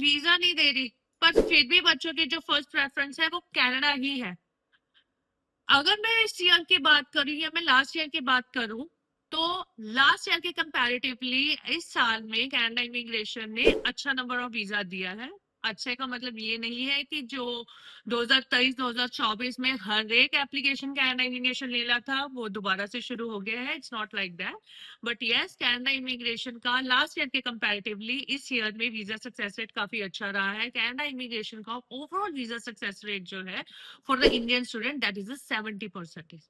Visa नहीं दे रही, पर फिर भी बच्चों की जो फर्स्ट प्रेफरेंस है वो कनाडा ही है। अगर मैं इस ईयर की बात करूं या मैं लास्ट ईयर की बात करूं, तो लास्ट ईयर के कंपैरेटिवली इस साल में कनाडा इमिग्रेशन ने अच्छा नंबर ऑफ वीजा दिया है। अच्छे का मतलब ये नहीं है कि जो 2023-2024 में हर एक एप्लीकेशन कनाडा इमिग्रेशन ले रहा था वो दोबारा से शुरू हो गया है। It's not like that, but yes Canada immigration का लास्ट ईयर के कंपैरेटिवली इस ईयर में वीजा सक्सेस रेट काफी अच्छा रहा है। कनाडा इमिग्रेशन का ओवरऑल वीजा सक्सेस रेट जो है for the Indian student that is 70%।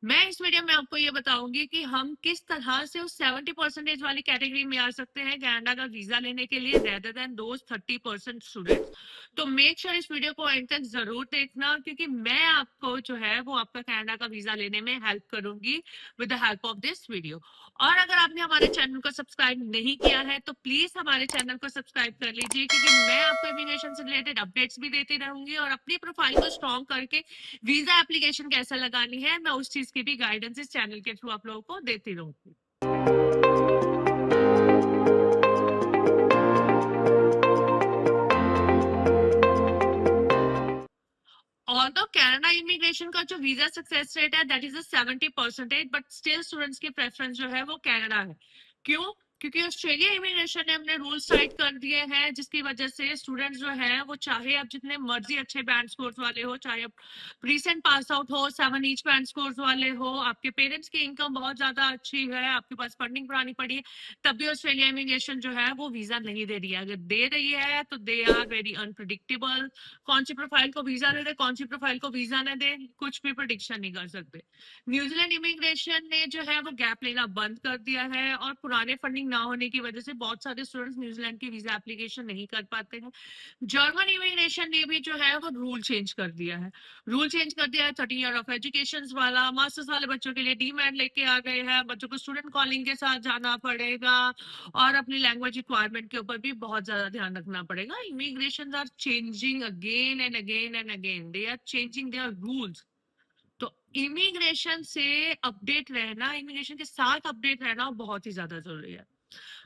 मैं इस वीडियो में आपको ये बताऊंगी कि हम किस तरह से उस 70% वाली कैटेगरी में आ सकते हैं कनाडा का वीजा लेने के लिए, रेदर देन दोज 30% स्टूडेंट्स। तो मेक श्योर इस वीडियो को एंड तक जरूर देखना, क्योंकि मैं आपको जो है वो आपका कनाडा का वीजा लेने में हेल्प करूंगी with the help of this video. और अगर आपने हमारे चैनल को सब्सक्राइब नहीं किया है तो प्लीज हमारे चैनल को सब्सक्राइब कर लीजिए, क्योंकि मैं आपको इमिग्रेशन से रिलेटेड अपडेट्स भी देती रहूंगी और अपनी प्रोफाइल को स्ट्रॉन्ग करके वीजा एप्लीकेशन कैसे लगानी है मैं उस चीज की भी गाइडेंस इस चैनल के थ्रू आप लोगों को देती रहूंगी। ऑल्दो कनाडा इमिग्रेशन का जो वीजा सक्सेस रेट है that is 70%, but still students की प्रेफरेंस जो है वो कनाडा है। क्यों? क्योंकि ऑस्ट्रेलिया इमिग्रेशन ने अपने रूल्स टाइट कर दिए हैं, जिसकी वजह से स्टूडेंट्स जो है वो चाहे आप जितने मर्जी अच्छे बैंड स्कोर्स वाले हो, चाहे आप रिसेंट पास आउट हो, 7 ईच बैंड स्कोर्स वाले हो, आपके पेरेंट्स की इनकम बहुत ज्यादा अच्छी है, आपके पास फंडिंग पुरानी पड़ी है, तब भी ऑस्ट्रेलिया इमिग्रेशन जो है वो वीजा नहीं दे रही है। अगर दे रही है तो दे आर वेरी अनप्रिडिक्टेबल। कौन सी प्रोफाइल को वीजा दे दे, कौन सी प्रोफाइल को वीजा न दे, कुछ भी प्रोडिक्शन नहीं कर सकते। न्यूजीलैंड इमिग्रेशन ने जो है वो गैप लेना बंद कर दिया है, और पुराने फंडिंग ना होने की वजह से बहुत सारे स्टूडेंट्स न्यूजीलैंड की वीजा एप्लीकेशन नहीं कर पाते हैं। जर्मन इमिग्रेशन ने भी जो है वो रूल चेंज कर दिया है। रूल चेंज कर दिया है 30 ईयर ऑफ एजुकेशन वाला। मास्टर्स वाले बच्चों के लिए डीमैट लेके आ गए हैं, बच्चों को स्टूडेंट कॉलिंग के साथ जाना पड़ेगा, और अपनी लैंग्वेज रिक्वायरमेंट के ऊपर भी बहुत ज्यादा ध्यान रखना पड़ेगा। Immigration are changing again and again and again, they are changing their rules. तो इमिग्रेशन से अपडेट रहना, इमिग्रेशन के साथ अपडेट रहना बहुत ही ज्यादा जरूरी है।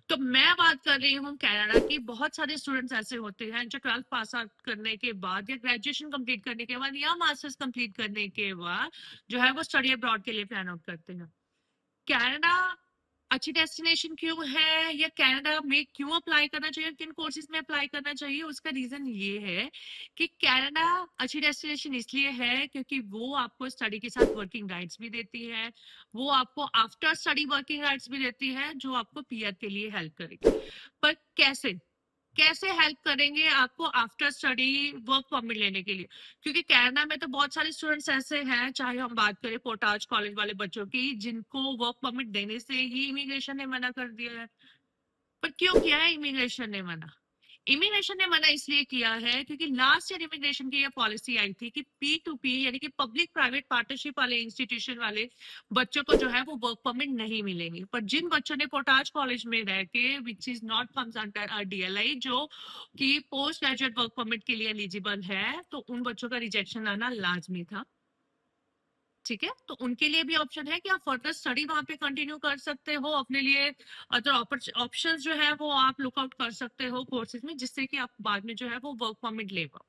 तो मैं बात कर रही हूँ कनाडा की। बहुत सारे स्टूडेंट्स ऐसे होते हैं जो 12th पास आउट करने के बाद या ग्रेजुएशन कंप्लीट करने के बाद या मास्टर्स कंप्लीट करने के बाद जो है वो स्टडी अब्रॉड के लिए प्लान आउट करते हैं। कनाडा अच्छी डेस्टिनेशन क्यों है, या कनाडा में क्यों अप्लाई करना चाहिए, किन कोर्सेज में अप्लाई करना चाहिए, उसका रीजन ये है कि कनाडा अच्छी डेस्टिनेशन इसलिए है क्योंकि वो आपको स्टडी के साथ वर्किंग राइट्स भी देती है, वो आपको आफ्टर स्टडी वर्किंग राइट्स भी देती है, जो आपको पीआर के लिए हेल्प करेगी। पर कैसे कैसे हेल्प करेंगे आपको आफ्टर स्टडी वर्क परमिट लेने के लिए? क्योंकि कनाडा में तो बहुत सारे स्टूडेंट्स ऐसे हैं, चाहे हम बात करें पोर्टाज कॉलेज वाले बच्चों की, जिनको वर्क परमिट देने से ही इमिग्रेशन ने मना कर दिया है। पर क्यों किया है इमिग्रेशन ने मना? इमिग्रेशन ने मना इसलिए किया है क्योंकि लास्ट ईयर इमिग्रेशन की यह पॉलिसी आई थी कि P2P यानी कि पब्लिक प्राइवेट पार्टनरशिप वाले इंस्टीट्यूशन वाले बच्चों को जो है वो वर्क परमिट नहीं मिलेंगे। पर जिन बच्चों ने पोर्टाज कॉलेज में रह के, which is not comes under DLI, जो कि पोस्ट ग्रेजुएट वर्क परमिट के लिए एलिजिबल है, तो उन बच्चों का रिजेक्शन आना लाजमी था। ठीक है, तो उनके लिए भी ऑप्शन है कि आप फर्दर स्टडी वहां पे कंटिन्यू कर सकते हो, अपने लिए अदर ऑप्शंस जो है वो आप लुकआउट कर सकते हो कोर्सेज में, जिससे कि आप बाद में जो है वो वर्क परमिट ले पाओ।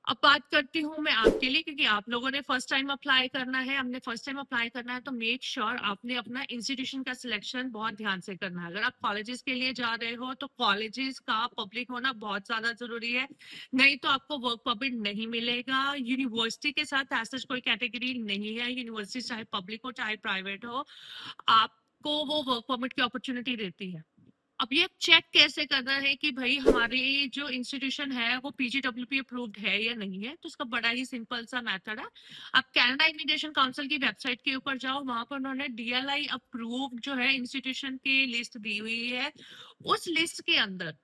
अब बात करती हूँ मैं आपके लिए, क्योंकि आप लोगों ने फर्स्ट टाइम अप्लाई करना है, हमने फर्स्ट टाइम अप्लाई करना है, तो मेक श्योर आपने अपना इंस्टीट्यूशन का सिलेक्शन बहुत ध्यान से करना है। अगर आप कॉलेजेस के लिए जा रहे हो तो कॉलेजेस का पब्लिक होना बहुत ज्यादा जरूरी है, नहीं तो आपको वर्क परमिट नहीं मिलेगा। यूनिवर्सिटी के साथ ऐसा कोई कैटेगरी नहीं है, यूनिवर्सिटी चाहे पब्लिक हो चाहे प्राइवेट हो, आपको वो वर्क परमिट की अपॉर्चुनिटी देती है। अब ये चेक कैसे करना है कि भाई हमारी जो इंस्टीट्यूशन है वो PGWP अप्रूव्ड है या नहीं है? तो उसका बड़ा ही सिंपल सा मेथड है। आप कनाडा इमिग्रेशन काउंसिल की वेबसाइट के ऊपर जाओ, वहां पर उन्होंने DLI अप्रूव्ड जो है इंस्टीट्यूशन की लिस्ट दी हुई है। उस लिस्ट के अंदर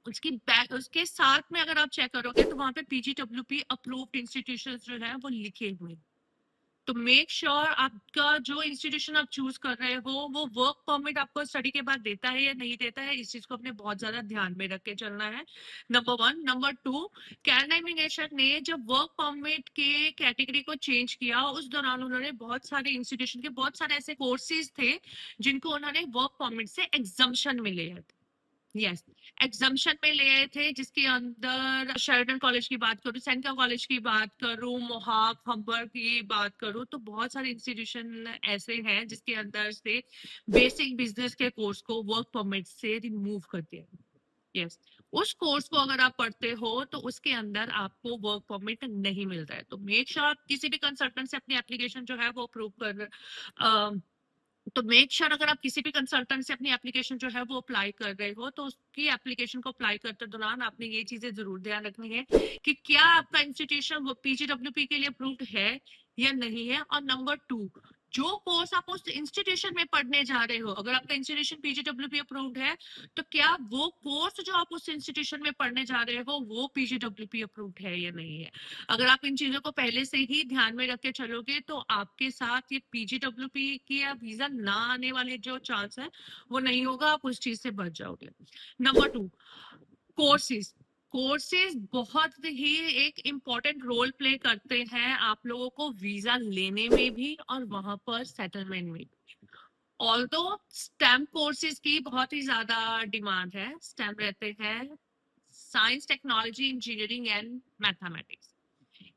उसकी बैक उसके साथ में अगर आप चेक करोगे तो वहां पे PGWP अप्रूव्ड इंस्टीट्यूशन जो है वो लिखे हुए हैं। तो मेक श्योर आपका जो इंस्टीट्यूशन आप चूज कर रहे हो वो वर्क परमिट आपको स्टडी के बाद देता है या नहीं देता है, इस चीज को अपने बहुत ज्यादा ध्यान में रख के चलना है, नंबर 1। नंबर 2, कनाडा इमिग्रेशन ने जब वर्क परमिट के कैटेगरी को चेंज किया, उस दौरान उन्होंने बहुत सारे इंस्टीट्यूशन के बहुत सारे ऐसे कोर्सेज थे जिनको उन्होंने वर्क परमिट से एग्जम्पशन मिले हैं। यस, एग्जाम्शन में ले आए थे, जिसके अंदर शेरडन कॉलेज की बात करूँ, सेंका कॉलेज की बात करूँ, मोहाक, हम्बर्ग की बात करूँ, तो बहुत सारे इंस्टीट्यूशन ऐसे हैं जिसके अंदर से बेसिक बिजनेस के कोर्स को वर्क परमिट से रिमूव कर दिया। यस, उस कोर्स को अगर आप पढ़ते हो तो उसके अंदर आपको वर्क परमिट नहीं मिलता है। तो मेक श्योर आप किसी भी कंसल्टेंट से अपनी एप्लीकेशन जो है वो अप्रूव कर तो मेक श्योर अगर आप किसी भी कंसल्टेंट से अपनी एप्लीकेशन जो है वो अप्लाई कर रहे हो तो उसकी एप्लीकेशन को अप्लाई करते दौरान आपने ये चीजें जरूर ध्यान रखनी है कि क्या आपका इंस्टीट्यूशन पीजीडब्ल्यूपी के लिए अप्रूव्ड है या नहीं है। और नंबर 2, जो कोर्स आप उस इंस्टीट्यूशन में पढ़ने जा रहे हो, अगर आपका इंस्टीट्यूशन पीजीडब्ल्यूपी अप्रूव्ड है तो क्या वो कोर्स जो आप उस इंस्टीट्यूशन में पढ़ने जा रहे हो वो पीजीडब्ल्यूपी अप्रूव्ड है या नहीं है। अगर आप इन चीजों को पहले से ही ध्यान में रख के चलोगे तो आपके साथ ये पीजीडब्ल्यूपी की या वीजा ना आने वाले जो चांस है वो नहीं होगा, आप उस चीज से बच जाओगे। Number 2, courses. कोर्सेज बहुत ही एक इम्पोर्टेंट रोल प्ले करते हैं आप लोगों को वीजा लेने में भी और वहां पर सेटलमेंट में। ऑल्दो स्टेम कोर्सेज की बहुत ही ज्यादा डिमांड है, स्टेम रहते हैं science, technology, engineering and mathematics.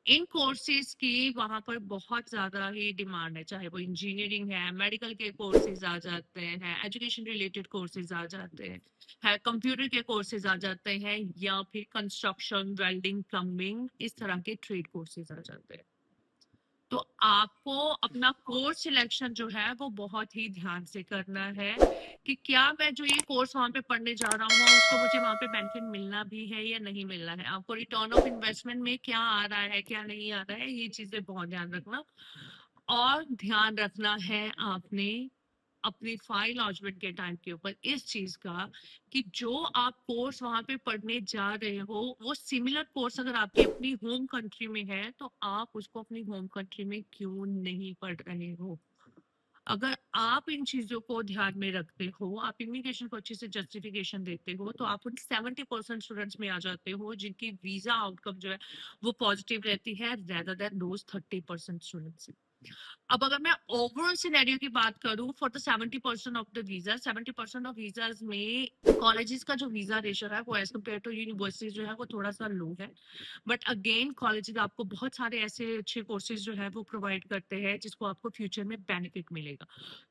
In courses की वहां पर बहुत ज्यादा ही डिमांड है, चाहे वो इंजीनियरिंग है, मेडिकल के कोर्सेज आ जाते हैं, एजुकेशन रिलेटेड कोर्सेज आ जाते हैं, है कंप्यूटर के कोर्सेज आ जाते हैं, या फिर कंस्ट्रक्शन, वेल्डिंग, प्लम्बिंग, इस तरह के ट्रेड कोर्सेज आ जाते हैं। तो आपको अपना कोर्स सिलेक्शन जो है वो बहुत ही ध्यान से करना है कि क्या मैं जो ये कोर्स वहां पे पढ़ने जा रहा हूँ उसको मुझे वहां पे बेनिफिट मिलना भी है या नहीं मिलना है। आपको रिटर्न ऑफ इन्वेस्टमेंट में क्या आ रहा है, क्या नहीं आ रहा है, ये चीजें बहुत ध्यान रखना। और ध्यान रखना है आपने अपनी फाइल लॉन्चमेंट के टाइम के ऊपर इस चीज का कि जो आप कोर्स वहां पे पढ़ने जा रहे हो वो सिमिलर कोर्स अगर आपकी अपनी होम कंट्री में है तो आप उसको अपनी होम कंट्री में क्यों नहीं पढ़ रहे हो। अगर आप इन चीजों को ध्यान में रखते हो, आप इमिग्रेशन को अच्छे से जस्टिफिकेशन देते हो, तो आप उन 70% स्टूडेंट्स में आ जाते हो जिनकी वीजा आउटकम जो है वो पॉजिटिव रहती है, रेदर देन दोज 30% स्टूडेंट्स। अब अगर मैं ओवरऑल सिनेरियो की बात करूं for the 70% of the visa, 70% of visas में कॉलेजेस का जो वीजा रेशियो है वो एज कम्पेयर टू यूनिवर्सिटीज जो है वो थोड़ा सा लो है। बट अगेन कॉलेजेस आपको बहुत सारे ऐसे अच्छे कोर्सेज जो है वो प्रोवाइड करते हैं जिसको आपको फ्यूचर में बेनिफिट मिलेगा।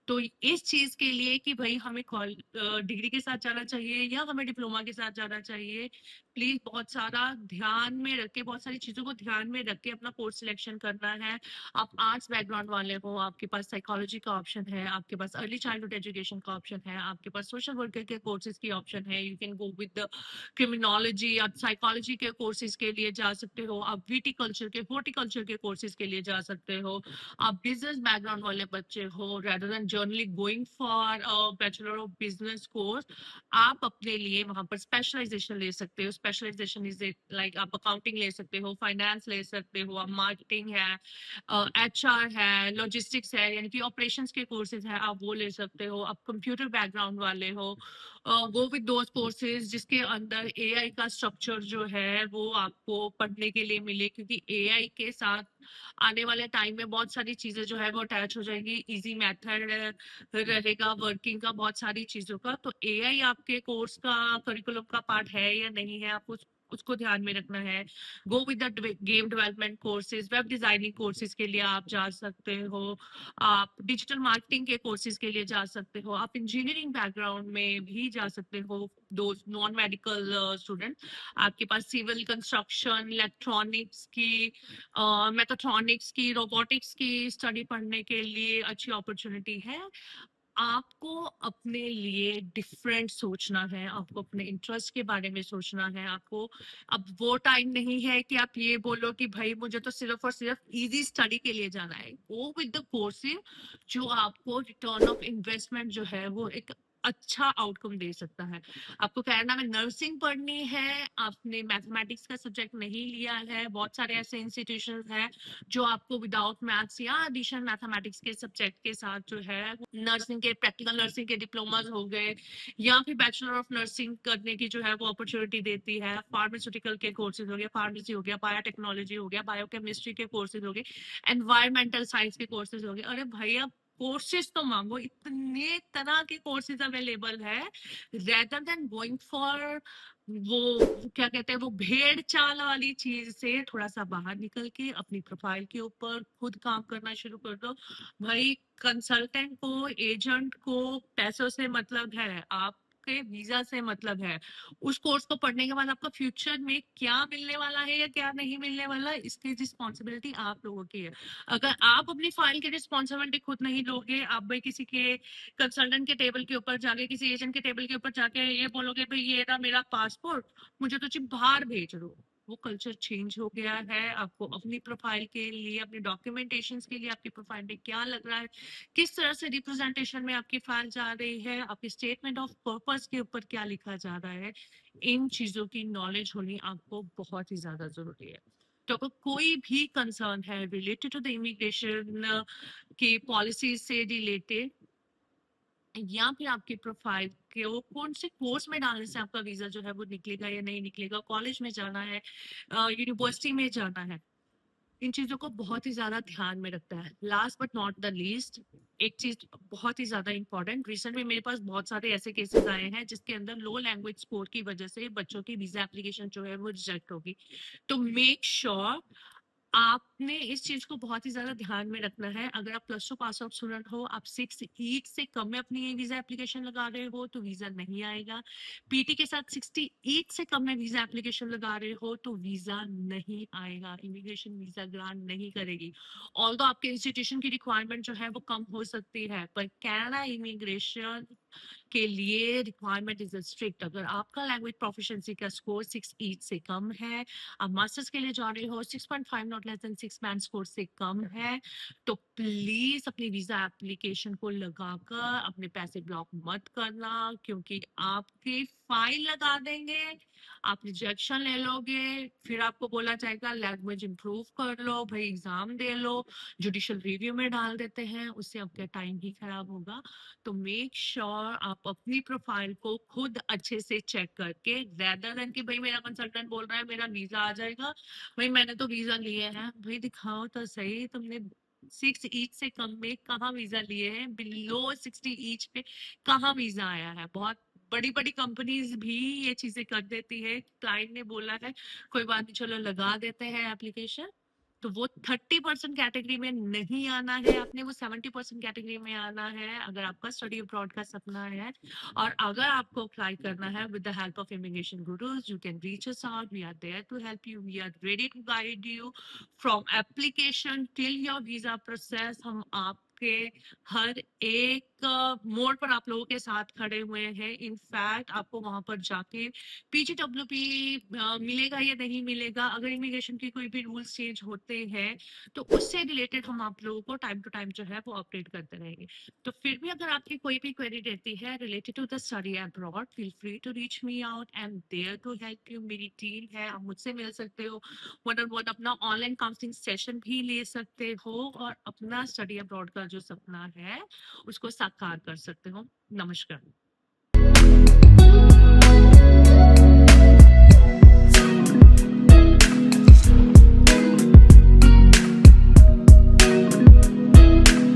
तो इस चीज के लिए कि भाई हमें डिग्री के साथ जाना चाहिए या हमें डिप्लोमा के साथ जाना चाहिए, प्लीज बहुत सारा ध्यान में रख के, बहुत सारी चीजों को ध्यान में रख के अपना कोर्स सिलेक्शन करना है। आप आर्ट्स बैकग्राउंड वाले हो, आपके पास साइकोलॉजी का ऑप्शन है, आपके पास अर्ली चाइल्डहुड एजुकेशन का ऑप्शन है, आपके पास सोशल वर्कर के कोर्सेज की ऑप्शन है, you can go with the criminology. आप साइकोलॉजी के कोर्सेज के लिए जा सकते हो, आप विटीकल्चर के, हॉर्टिकल्चर के कोर्सेज के लिए जा सकते हो। आप बिजनेस बैकग्राउंड वाले बच्चे हो, rather than generally going for bachelor of business course, आप अपने लिए वहां पर स्पेशलाइजेशन ले सकते हो। स्पेशलाइजेशन इज लाइक आप अकाउंटिंग ले सकते हो, फाइनेंस ले सकते हो, आप मार्केटिंग है, एचआर है, लॉजिस्टिक्स है, यानी कि ऑपरेशंस के कोर्सेज है, आप वो ले सकते हो। आप कंप्यूटर बैकग्राउंड वाले हो, गो विद दोज कोर्सेज जिसके अंदर एआई का स्ट्रक्चर जो है वो आपको पढ़ने के लिए मिले, क्योंकि एआई के साथ आने वाले टाइम में बहुत सारी चीजें जो है वो अटैच हो जाएगी, इजी मेथड रहेगा वर्किंग का, बहुत सारी चीजों का। तो एआई आपके कोर्स का करिकुलम का पार्ट है या नहीं है, आप उसको ध्यान में रखना है। Go with the game development courses, web designing courses के लिए आप जा सकते हो, आप डिजिटल मार्केटिंग के कोर्सेज के लिए जा सकते हो, आप इंजीनियरिंग बैकग्राउंड में भी जा सकते हो, दो नॉन मेडिकल स्टूडेंट। आपके पास सिविल, कंस्ट्रक्शन, इलेक्ट्रॉनिक्स की, मैकाट्रॉनिक्स की, रोबोटिक्स की स्टडी पढ़ने के लिए अच्छी अपॉर्चुनिटी है। आपको अपने लिए डिफरेंट सोचना है, आपको अपने इंटरेस्ट के बारे में सोचना है। आपको अब वो टाइम नहीं है कि आप ये बोलो कि भाई मुझे तो सिर्फ और सिर्फ इजी स्टडी के लिए जाना है। वो विद द कोर्सेज जो आपको रिटर्न ऑफ इन्वेस्टमेंट जो है वो एक अच्छा आउटकम दे सकता है। आपको कनाडा में नर्सिंग पढ़नी है, आपने मैथमेटिक्स का सब्जेक्ट नहीं लिया है, बहुत सारे ऐसे इंस्टीट्यूशन हैं जो आपको विदाउट मैथ्स या एडिशन मैथमेटिक्स के सब्जेक्ट के साथ जो है नर्सिंग के, प्रैक्टिकल नर्सिंग के डिप्लोमास हो गए या फिर बैचलर ऑफ नर्सिंग करने की जो है वो अपॉर्चुनिटी देती है। फार्मास्यूटिकल के कोर्सेज हो गया, फार्मेसी हो गया, बायोटेक्नोलॉजी हो गया, बायोकेमिस्ट्री के कोर्सेज हो गए, एनवायरमेंटल साइंस के कोर्सेज हो गए। अरे भैया कोर्सेज तो मांगो, इतने तरह के कोर्सेज अवेलेबल है, रेदर देन गोइंग फॉर वो क्या कहते हैं वो भेड़ चाल वाली चीज से थोड़ा सा बाहर निकल के अपनी प्रोफाइल के ऊपर खुद काम करना शुरू कर दो भाई। कंसल्टेंट को, एजेंट को पैसों से मतलब है, आपके वीजा से मतलब है। उस कोर्स को पढ़ने के बाद आपका फ्यूचर में क्या मिलने वाला है या क्या नहीं मिलने वाला, इसकी रिस्पॉन्सिबिलिटी आप लोगों की है। अगर आप अपनी फाइल की रिस्पॉन्सिबिलिटी खुद नहीं लोगे, आप भाई किसी के कंसल्टेंट के टेबल के ऊपर जाके, किसी एजेंट के टेबल के ऊपर जाके ये बोलोगे भाई ये रहा मेरा पासपोर्ट, मुझे तो सिर्फ बाहर भेज दो, वो कल्चर चेंज हो गया है। आपको अपनी प्रोफाइल के लिए, अपनी डॉक्यूमेंटेशन के लिए आपकी प्रोफाइल में क्या लग रहा है, किस तरह से रिप्रेजेंटेशन में आपकी फाइल जा रही है, आपकी स्टेटमेंट ऑफ पर्पस के ऊपर क्या लिखा जा रहा है, इन चीजों की नॉलेज होनी आपको बहुत ही ज्यादा जरूरी है। तो अगर कोई भी कंसर्न है रिलेटेड टू द इमिग्रेशन की पॉलिसी से रिलेटेड, या फिर आपकी प्रोफाइल को कौन से कोर्स में डालने से आपका वीजा जो है वो निकलेगा या नहीं निकलेगा, कॉलेज में जाना है, यूनिवर्सिटी में जाना है, इन चीजों को बहुत ही ज्यादा ध्यान में रखता है। Last but not the least, एक चीज बहुत ही ज्यादा इंपॉर्टेंट, रिसेंट में मेरे पास बहुत सारे ऐसे केसेस आए हैं जिसके अंदर लो लैंग्वेज स्कोर की वजह से बच्चों की वीजा एप्लीकेशन जो है वो रिजेक्ट होगी। तो मेक श्योर आपने इस चीज को बहुत ही ज्यादा ध्यान में रखना है। अगर आप +2 पास आउट स्टूडेंट हो, आप 6 से कम में अपनी वीजा एप्लीकेशन लगा रहे हो तो वीजा नहीं आएगा। पीटी के साथ 68 से कम में वीजा एप्लीकेशन लगा रहे हो तो वीजा नहीं आएगा, इमिग्रेशन वीजा ग्रांट नहीं करेगी। ऑल्दो आपके इंस्टीट्यूशन की रिक्वायरमेंट जो है वो कम हो सकती है, पर कनाडा इमिग्रेशन के लिए रिक्वायरमेंट इज स्ट्रिक्ट। अगर आपका लैंग्वेज प्रोफिशिएंसी का स्कोर 6 से कम है, आप मास्टर्स के लिए जा रहे हो, 6.5 not less than 6 band score से कम है, तो प्लीज अपनी वीजा एप्लीकेशन को लगाकर अपने पैसे ब्लॉक मत करना, क्योंकि आपकी फाइल लगा देंगे, आप रिजेक्शन ले लोगे, फिर आपको बोला जाएगा लैंग्वेज इंप्रूव कर लो भाई, एग्जाम दे लो, जुडिशियल रिव्यू में डाल देते हैं, उससे आपका टाइम ही खराब होगा। तो मेक श्योर आप अपनी प्रोफाइल को खुद अच्छे से चेक करके, रेदर देन कि भाई मेरा कंसल्टेंट बोल रहा है मेरा वीजा आ जाएगा, भाई मैंने तो वीजा लिए हैं, भाई दिखाओ तो सही तुमने 6 ईच से कम में कहाँ वीजा लिए हैं, बिलो 60 ईच पे कहाँ वीजा आया है। बहुत बड़ी बड़ी कंपनीज भी ये चीजें कर देती है, क्लाइंट ने बोला है कोई बात नहीं चलो लगा देते हैं एप्लीकेशन, तो वो 30% कैटेगरी में नहीं आना है, आपने वो 70% कैटेगरी में आना है अगर आपका स्टडी अब्रॉड का सपना है। और अगर आपको अप्लाई करना है with the help of immigration gurus, you can reach us out, we are there to help you, we are ready to guide you from application till your visa process. हम आपके हर एक मोड पर आप लोगों के साथ खड़े हुए हैं। इनफैक्ट आपको वहां पर जाके PGWP मिलेगा या नहीं मिलेगा, अगर इमिग्रेशन की कोई भी रूल्स चेंज होते हैं तो उससे रिलेटेड हम आप लोगों को टाइम टू टाइम जो है वो अपडेट करते रहेंगे। तो फिर भी अगर आपकी कोई भी क्वेरी रहती है related to the study abroad, feel free to reach me out, I am there to help you. मेरी टीम है, आप मुझसे मिल सकते हो, वन ऑन वन अपना ऑनलाइन काउंसलिंग सेशन भी ले सकते हो और अपना स्टडी अब्रॉड का जो सपना है उसको साकार कर सकते हो। नमस्कार।